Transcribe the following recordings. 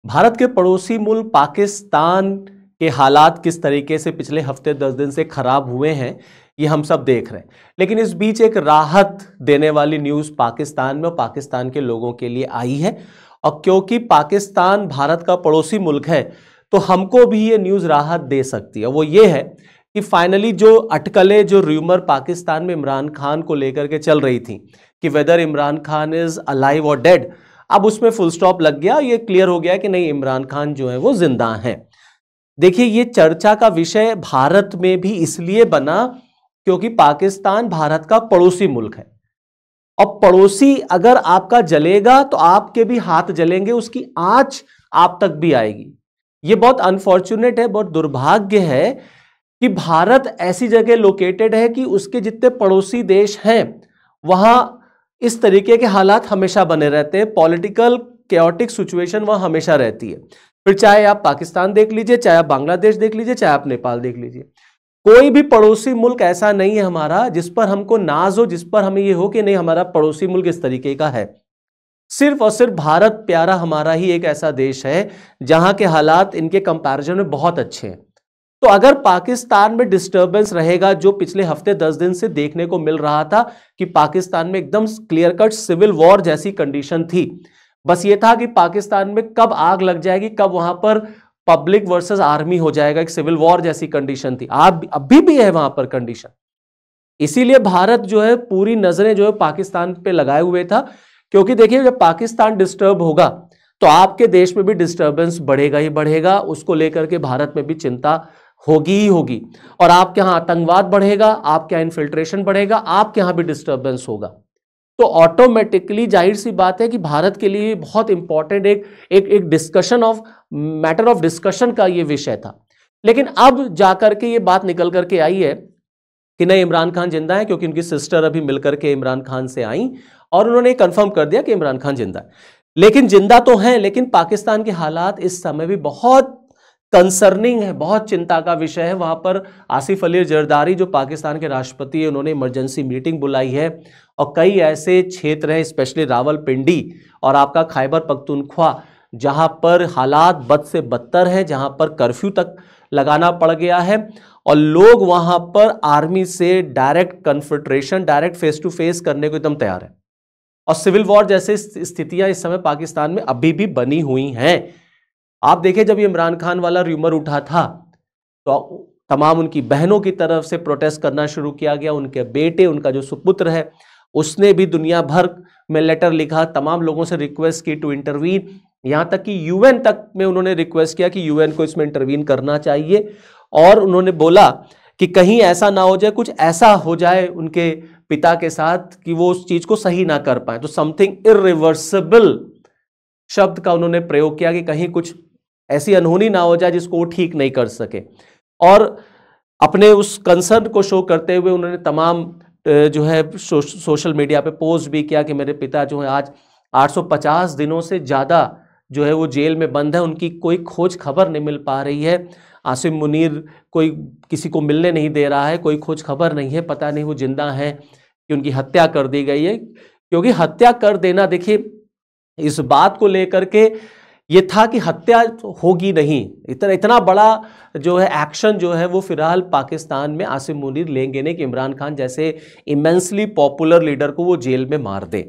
भारत के पड़ोसी मुल्क पाकिस्तान के हालात किस तरीके से पिछले हफ्ते 10 दिन से खराब हुए हैं, ये हम सब देख रहे हैं। लेकिन इस बीच एक राहत देने वाली न्यूज़ पाकिस्तान में और पाकिस्तान के लोगों के लिए आई है। और क्योंकि पाकिस्तान भारत का पड़ोसी मुल्क है, तो हमको भी ये न्यूज़ राहत दे सकती है। वो ये है कि फाइनली जो अटकलें, जो र्यूमर पाकिस्तान में इमरान खान को लेकर के चल रही थी कि whether Imran Khan is alive और डेड, अब उसमें फुल स्टॉप लग गया। ये क्लियर हो गया कि नहीं, इमरान खान जो है वो जिंदा हैं। देखिए, ये चर्चा का विषय भारत में भी इसलिए बना क्योंकि पाकिस्तान भारत का पड़ोसी मुल्क है। और पड़ोसी अगर आपका जलेगा तो आपके भी हाथ जलेंगे, उसकी आंच आप तक भी आएगी। ये बहुत अनफॉर्चुनेट है, बहुत दुर्भाग्य है कि भारत ऐसी जगह लोकेटेड है कि उसके जितने पड़ोसी देश हैं वहां इस तरीके के हालात हमेशा बने रहते हैं। पॉलिटिकल कैओटिक सिचुएशन वहां हमेशा रहती है। फिर चाहे आप पाकिस्तान देख लीजिए, चाहे आप बांग्लादेश देख लीजिए, चाहे आप नेपाल देख लीजिए, कोई भी पड़ोसी मुल्क ऐसा नहीं है हमारा जिस पर हमको नाज हो, जिस पर हमें यह हो कि नहीं हमारा पड़ोसी मुल्क इस तरीके का है। सिर्फ और सिर्फ भारत प्यारा हमारा ही एक ऐसा देश है जहां के हालात इनके कंपैरिजन में बहुत अच्छे हैं। तो अगर पाकिस्तान में डिस्टर्बेंस रहेगा, जो पिछले हफ्ते 10 दिन से देखने को मिल रहा था कि पाकिस्तान में एकदम क्लियर कट सिविल वॉर जैसी कंडीशन थी, बस ये था कि पाकिस्तान में कब आग लग जाएगी, कब वहां पर पब्लिक वर्सेस आर्मी हो जाएगा, एक सिविल वॉर जैसी कंडीशन थी। अभी भी है वहां पर कंडीशन। इसीलिए भारत जो है पूरी नजरें जो है पाकिस्तान पे लगाए हुए था, क्योंकि देखिए जब पाकिस्तान डिस्टर्ब होगा तो आपके देश में भी डिस्टर्बेंस बढ़ेगा ही बढ़ेगा। उसको लेकर के भारत में भी चिंता होगी ही होगी। और आपके यहां आतंकवाद बढ़ेगा, आपके यहां इन्फिल्ट्रेशन बढ़ेगा, आपके यहां भी डिस्टर्बेंस होगा। तो ऑटोमेटिकली जाहिर सी बात है कि भारत के लिए बहुत इंपॉर्टेंट एक discussion of matter of discussion का ये विषय था। लेकिन अब जाकर के ये बात निकल करके आई है कि नहीं, इमरान खान जिंदा है, क्योंकि उनकी सिस्टर अभी मिलकर के इमरान खान से आई और उन्होंने कंफर्म कर दिया कि इमरान खान जिंदा है। लेकिन जिंदा तो है, लेकिन पाकिस्तान के हालात इस समय भी बहुत कंसर्निंग है, बहुत चिंता का विषय है। वहां पर आसिफ अली जरदारी जो पाकिस्तान के राष्ट्रपति है, उन्होंने इमरजेंसी मीटिंग बुलाई है। और कई ऐसे क्षेत्र हैं, स्पेशली रावलपिंडी और आपका खैबर पख्तूनख्वा, जहां पर हालात बद से बदतर है, जहां पर कर्फ्यू तक लगाना पड़ गया है और लोग वहां पर आर्मी से direct confrontation, direct face to face करने को एकदम तैयार है। और सिविल वॉर जैसे स्थितियां इस समय पाकिस्तान में अभी भी बनी हुई हैं। आप देखिए, जब इमरान खान वाला र्यूमर उठा था तो तमाम उनकी बहनों की तरफ से प्रोटेस्ट करना शुरू किया गया। उनके बेटे, उनका जो सुपुत्र है, उसने भी दुनिया भर में लेटर लिखा, तमाम लोगों से रिक्वेस्ट की टू इंटरवीन। यहां तक कि यूएन तक में उन्होंने रिक्वेस्ट किया कि यूएन को इसमें इंटरवीन करना चाहिए। और उन्होंने बोला कि कहीं ऐसा ना हो जाए, कुछ ऐसा हो जाए उनके पिता के साथ कि वो उस चीज को सही ना कर पाए। तो समथिंग इरिवर्सिबल शब्द का उन्होंने प्रयोग किया कि कहीं कुछ ऐसी अनहोनी ना हो जाए जिसको वो ठीक नहीं कर सके। और अपने उस कंसर्न को शो करते हुए उन्होंने तमाम जो है सोशल मीडिया पे पोस्ट भी किया कि मेरे पिता जो है आज 850 दिनों से ज़्यादा जो है वो जेल में बंद है, उनकी कोई खोज खबर नहीं मिल पा रही है। आसिम मुनीर कोई किसी को मिलने नहीं दे रहा है, कोई खोज खबर नहीं है, पता नहीं वो जिंदा है कि उनकी हत्या कर दी गई है। क्योंकि हत्या कर देना, देखिए इस बात को लेकर के ये था कि हत्या होगी नहीं, इतना बड़ा जो है एक्शन जो है वो फिलहाल पाकिस्तान में आसिम मुनीर लेंगे नहीं कि इमरान खान जैसे इमेंसली पॉपुलर लीडर को वो जेल में मार दे।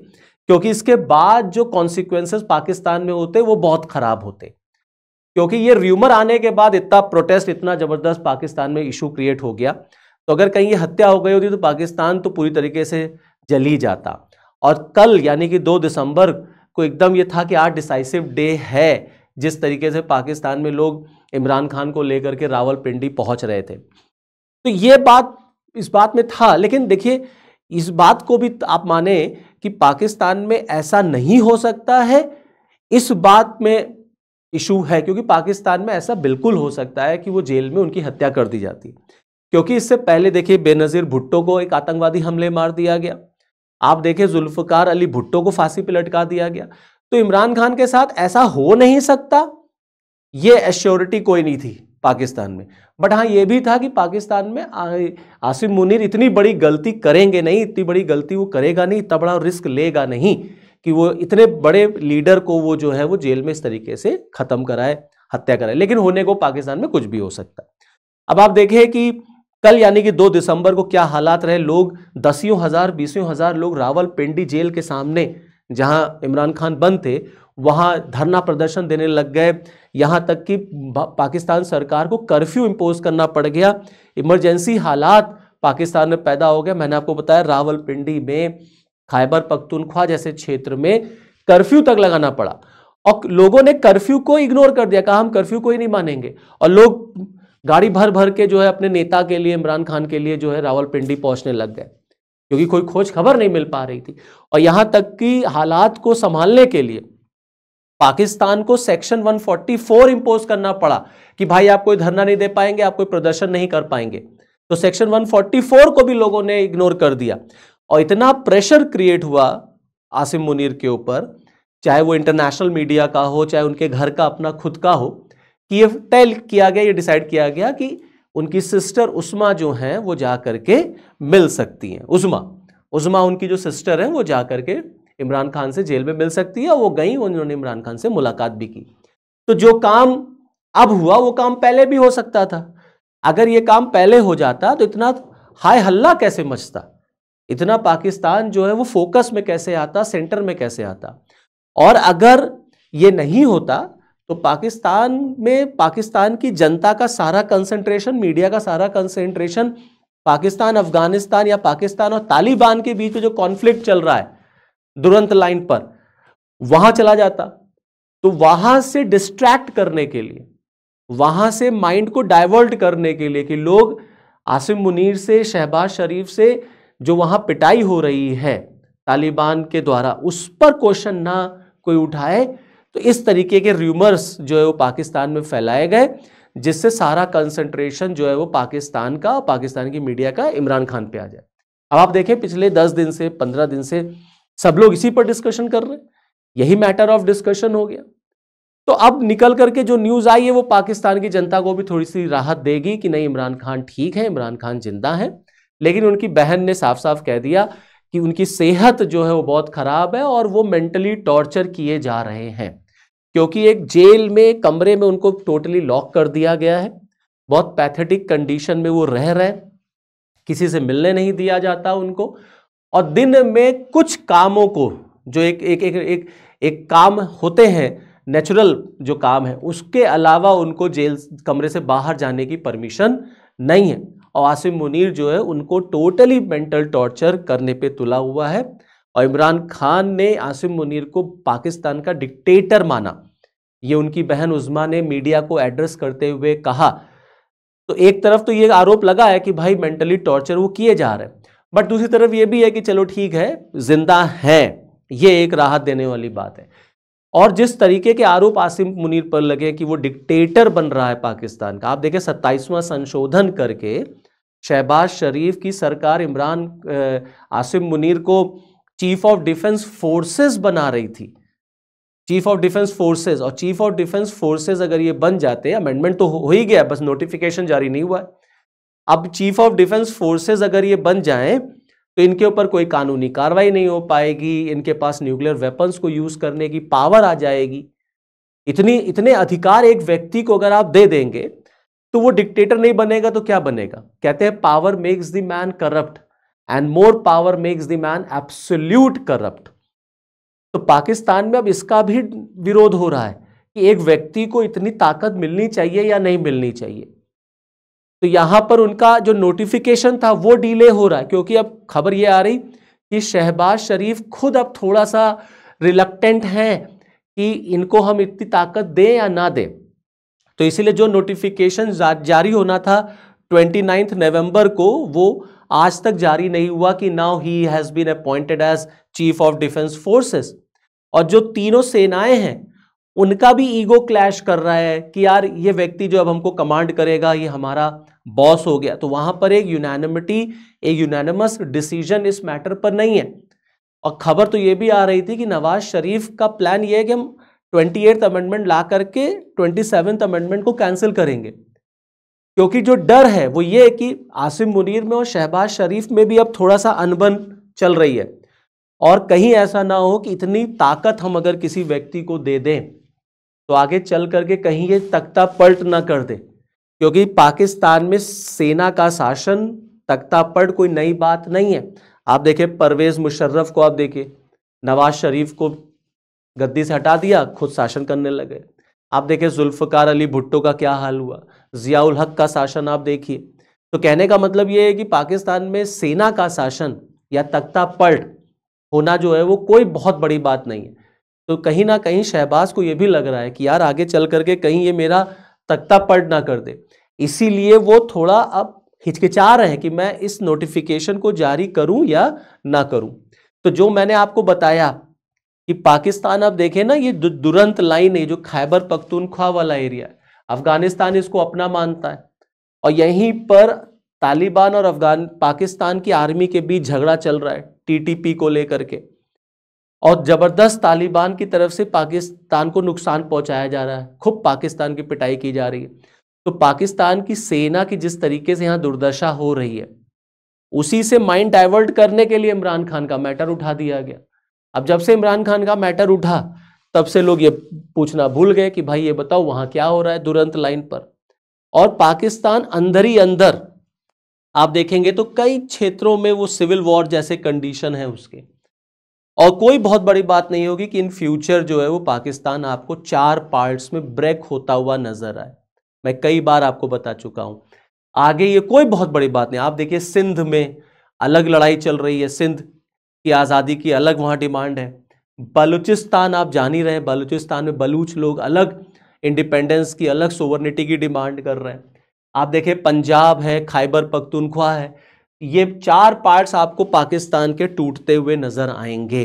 क्योंकि इसके बाद जो कॉन्सिक्वेंसेस पाकिस्तान में होते वो बहुत खराब होते। क्योंकि ये र्यूमर आने के बाद इतना प्रोटेस्ट, इतना जबरदस्त पाकिस्तान में इशू क्रिएट हो गया। तो अगर कहीं ये हत्या हो गई होती तो पाकिस्तान तो पूरी तरीके से जल ही जाता। और कल यानी कि 2 दिसंबर को एकदम ये था कि आज डिसाइसिव डे है, जिस तरीके से पाकिस्तान में लोग इमरान खान को लेकर के रावलपिंडी पहुंच रहे थे। तो ये बात इस बात में था। लेकिन देखिए, इस बात को भी आप माने कि पाकिस्तान में ऐसा नहीं हो सकता है, इस बात में इशू है। क्योंकि पाकिस्तान में ऐसा बिल्कुल हो सकता है कि वो जेल में उनकी हत्या कर दी जाती। क्योंकि इससे पहले देखिए, बेनजीर भुट्टो को एक आतंकवादी हमले मार दिया गया। आप देखें, जुल्फकार अली भुट्टो को फांसी पे लटका दिया गया। तो इमरान खान के साथ ऐसा हो नहीं सकता, ये एश्योरिटी कोई नहीं थी पाकिस्तान में। बट हाँ, ये भी था कि पाकिस्तान में आसिम मुनीर इतनी बड़ी गलती करेंगे नहीं, इतनी बड़ी गलती वो करेगा नहीं, इतना बड़ा रिस्क लेगा नहीं कि वो इतने बड़े लीडर को वो जो है वो जेल में इस तरीके से खत्म कराए, हत्या कराए। लेकिन होने को पाकिस्तान में कुछ भी हो सकता है। अब आप देखें कि कल यानी कि 2 दिसंबर को क्या हालात रहे। लोग 10 हजार 20 हजार लोग रावलपिंडी जेल के सामने जहां इमरान खान बंद थे वहां धरना प्रदर्शन देने लग गए। यहां तक कि पाकिस्तान सरकार को कर्फ्यू इंपोज करना पड़ गया। इमरजेंसी हालात पाकिस्तान में पैदा हो गया। मैंने आपको बताया रावलपिंडी में, खैबर पख्तूनख्वा जैसे क्षेत्र में कर्फ्यू तक लगाना पड़ा और लोगों ने कर्फ्यू को इग्नोर कर दिया, कहा हम कर्फ्यू को ही नहीं मानेंगे। और लोग गाड़ी भर भर के जो है अपने नेता के लिए, इमरान खान के लिए जो है रावलपिंडी पहुंचने लग गए, क्योंकि कोई खोज खबर नहीं मिल पा रही थी। और यहां तक कि हालात को संभालने के लिए पाकिस्तान को सेक्शन 144 इंपोज करना पड़ा कि भाई आप कोई धरना नहीं दे पाएंगे, आप कोई प्रदर्शन नहीं कर पाएंगे। तो सेक्शन 144 को भी लोगों ने इग्नोर कर दिया और इतना प्रेशर क्रिएट हुआ आसिम मुनीर के ऊपर, चाहे वो इंटरनेशनल मीडिया का हो, चाहे उनके घर का अपना खुद का हो, कि ये तय किया गया, ये डिसाइड किया गया कि उनकी सिस्टर उस्मा जो हैं वो जा करके मिल सकती हैं। उस्मा उनकी जो सिस्टर है वो जा करके इमरान खान से जेल में मिल सकती है। और वो गई, उन्होंने इमरान खान से मुलाकात भी की। तो जो काम अब हुआ वो काम पहले भी हो सकता था। अगर ये काम पहले हो जाता तो इतना हाय हल्ला कैसे मचता, इतना पाकिस्तान जो है वो फोकस में कैसे आता, सेंटर में कैसे आता। और अगर ये नहीं होता तो पाकिस्तान में पाकिस्तान की जनता का सारा कंसंट्रेशन, मीडिया का सारा कंसंट्रेशन पाकिस्तान अफगानिस्तान या पाकिस्तान और तालिबान के बीच में जो कॉन्फ्लिक्ट चल रहा है दुरंत लाइन पर, वहां चला जाता। तो वहां से डिस्ट्रैक्ट करने के लिए, वहां से माइंड को डाइवर्ट करने के लिए कि लोग आसिम मुनीर से, शहबाज शरीफ से जो वहां पिटाई हो रही है तालिबान के द्वारा, उस पर क्वेश्चन ना कोई उठाए, तो इस तरीके के रूमर्स जो है वो पाकिस्तान में फैलाए गए, जिससे सारा कंसंट्रेशन जो है वो पाकिस्तान का, पाकिस्तान की मीडिया का इमरान खान पे आ जाए। अब आप देखें पिछले 10 दिन से, 15 दिन से सब लोग इसी पर डिस्कशन कर रहे हैं, यही मैटर ऑफ डिस्कशन हो गया। तो अब निकल करके जो न्यूज आई है वो पाकिस्तान की जनता को भी थोड़ी सी राहत देगी कि नहीं, इमरान खान ठीक है, इमरान खान जिंदा है। लेकिन उनकी बहन ने साफ साफ कह दिया कि उनकी सेहत जो है वो बहुत खराब है और वो मेंटली टॉर्चर किए जा रहे हैं, क्योंकि एक जेल में कमरे में उनको टोटली लॉक कर दिया गया है। बहुत पैथेटिक कंडीशन में वो रह रहे, किसी से मिलने नहीं दिया जाता उनको, और दिन में कुछ कामों को जो एक काम होते हैं, नेचुरल जो काम है, उसके अलावा उनको जेल कमरे से बाहर जाने की परमिशन नहीं है। और आसिम मुनीर जो है उनको टोटली मेंटल टॉर्चर करने पे तुला हुआ है। और इमरान खान ने आसिम मुनीर को पाकिस्तान का डिक्टेटर माना, ये उनकी बहन उस्मा ने मीडिया को एड्रेस करते हुए कहा। तो एक तरफ तो ये आरोप लगा है कि भाई मेंटली टॉर्चर वो किए जा रहे हैं, बट दूसरी तरफ ये भी है कि चलो ठीक है, जिंदा है, ये एक राहत देने वाली बात है। और जिस तरीके के आरोप आसिम मुनीर पर लगे कि वो डिक्टेटर बन रहा है पाकिस्तान का, आप देखें 27वां संशोधन करके शहबाज शरीफ की सरकार आसिम मुनीर को चीफ ऑफ डिफेंस फोर्सेस बना रही थी, चीफ ऑफ डिफेंस फोर्सेस। और चीफ ऑफ डिफेंस फोर्सेस अगर ये बन जाते, अमेंडमेंट तो हो ही गया, बस नोटिफिकेशन जारी नहीं हुआ है। अब चीफ ऑफ डिफेंस फोर्सेस अगर ये बन जाएं तो इनके ऊपर कोई कानूनी कार्रवाई नहीं हो पाएगी, इनके पास न्यूक्लियर वेपन्स को यूज करने की पावर आ जाएगी। इतने अधिकार एक व्यक्ति को अगर आप दे देंगे तो वो डिक्टेटर नहीं बनेगा तो क्या बनेगा। कहते हैं power makes the man corrupt and more power makes the man absolute corrupt. तो पाकिस्तान में अब इसका भी विरोध हो रहा है कि एक व्यक्ति को इतनी ताकत मिलनी चाहिए या नहीं मिलनी चाहिए। तो यहां पर उनका जो नोटिफिकेशन था वो डिले हो रहा है, क्योंकि अब खबर ये आ रही कि शहबाज शरीफ खुद अब थोड़ा सा रिलक्टेंट हैं कि इनको हम इतनी ताकत दें या ना दें। तो इसीलिए जो नोटिफिकेशन जारी होना था 29 नवंबर को, वो आज तक जारी नहीं हुआ कि now he has been appointed as chief of defence forces. और जो तीनों सेनाएं हैं उनका भी ईगो क्लैश कर रहा है कि यार ये व्यक्ति जो अब हमको कमांड करेगा ये हमारा बॉस हो गया। तो वहां पर एक यूनानिमस डिसीजन इस मैटर पर नहीं है। और खबर तो ये भी आ रही थी कि नवाज शरीफ का प्लान ये है कि हम 28th अमेंडमेंट ला करके 27th अमेंडमेंट को कैंसिल करेंगे, क्योंकि जो डर है वो ये है कि आसिम मुनीर में और शहबाज शरीफ में भी अब थोड़ा सा अनबन चल रही है। और कहीं ऐसा ना हो कि इतनी ताकत हम अगर किसी व्यक्ति को दे दें तो आगे चल करके कहीं ये तख्ता पलट ना कर दे, क्योंकि पाकिस्तान में सेना का शासन, तख्ता पलट कोई नई बात नहीं है। आप देखिए परवेज मुशर्रफ को, आप देखिए नवाज शरीफ को गद्दी से हटा दिया, खुद शासन करने लगे। आप देखिए जुल्फकार अली भुट्टो का क्या हाल हुआ, जियाउल हक का शासन आप देखिए। तो कहने का मतलब ये है कि पाकिस्तान में सेना का शासन या तख्ता पलट होना जो है वो कोई बहुत बड़ी बात नहीं है। तो कहीं ना कहीं शहबाज को ये भी लग रहा है कि यार आगे चल करके कहीं ये मेरा तख्ता पलट ना कर दे, इसीलिए वो थोड़ा अब हिचकिचा रहे हैं कि मैं इस नोटिफिकेशन को जारी करूं या ना करूं। तो जो मैंने आपको बताया कि पाकिस्तान, अब देखें ना, ये दुरंत लाइन है जो खैबर पख्तूनख्वा वाला एरिया है, अफगानिस्तान इसको अपना मानता है और यहीं पर तालिबान और पाकिस्तान की आर्मी के बीच झगड़ा चल रहा है टीटीपी को लेकर के, और जबरदस्त तालिबान की तरफ से पाकिस्तान को नुकसान पहुंचाया जा रहा है, खूब पाकिस्तान की पिटाई की जा रही है। तो पाकिस्तान की सेना की जिस तरीके से यहां दुर्दशा हो रही है, उसी से माइंड डाइवर्ट करने के लिए इमरान खान का मैटर उठा दिया गया। अब जब से इमरान खान का मैटर उठा तब से लोग ये पूछना भूल गए कि भाई ये बताओ वहां क्या हो रहा है दुरंत लाइन पर। और पाकिस्तान अंदर ही अंदर आप देखेंगे तो कई क्षेत्रों में वो सिविल वॉर जैसे कंडीशन है उसके, और कोई बहुत बड़ी बात नहीं होगी कि इन फ्यूचर जो है वो पाकिस्तान आपको 4 पार्ट्स में ब्रेक होता हुआ नजर आए। मैं कई बार आपको बता चुका हूं, आगे ये कोई बहुत बड़ी बात नहीं। आप देखिए सिंध में अलग लड़ाई चल रही है, सिंध की आज़ादी की अलग वहाँ डिमांड है। बलूचिस्तान आप जान ही रहे हैं, बलूचिस्तान में बलूच लोग अलग इंडिपेंडेंस की, अलग सोवर्निटी की डिमांड कर रहे हैं। आप देखिए पंजाब है, खैबर पख्तूनख्वा है, ये 4 पार्ट्स आपको पाकिस्तान के टूटते हुए नजर आएंगे।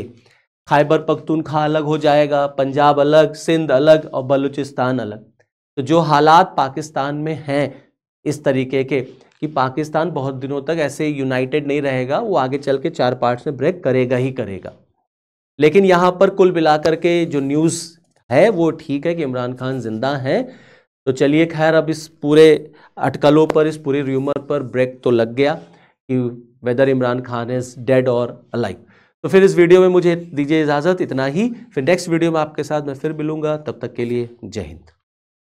खैबर पख्तूनख्वा अलग हो जाएगा, पंजाब अलग, सिंध अलग और बलूचिस्तान अलग। तो जो हालात पाकिस्तान में हैं इस तरीके के कि पाकिस्तान बहुत दिनों तक ऐसे यूनाइटेड नहीं रहेगा, वो आगे चल के 4 पार्ट्स में ब्रेक करेगा ही करेगा। लेकिन यहाँ पर कुल मिलाकर के जो न्यूज़ है वो ठीक है कि इमरान खान जिंदा है। तो चलिए खैर, अब इस पूरे अटकलों पर, इस पूरे र्यूमर पर ब्रेक तो लग गया कि whether Imran Khan is dead और अलाइव। तो फिर इस वीडियो में मुझे दीजिए इजाज़त, इतना ही। फिर नेक्स्ट वीडियो में आपके साथ मैं फिर मिलूंगा, तब तक के लिए जय हिंद।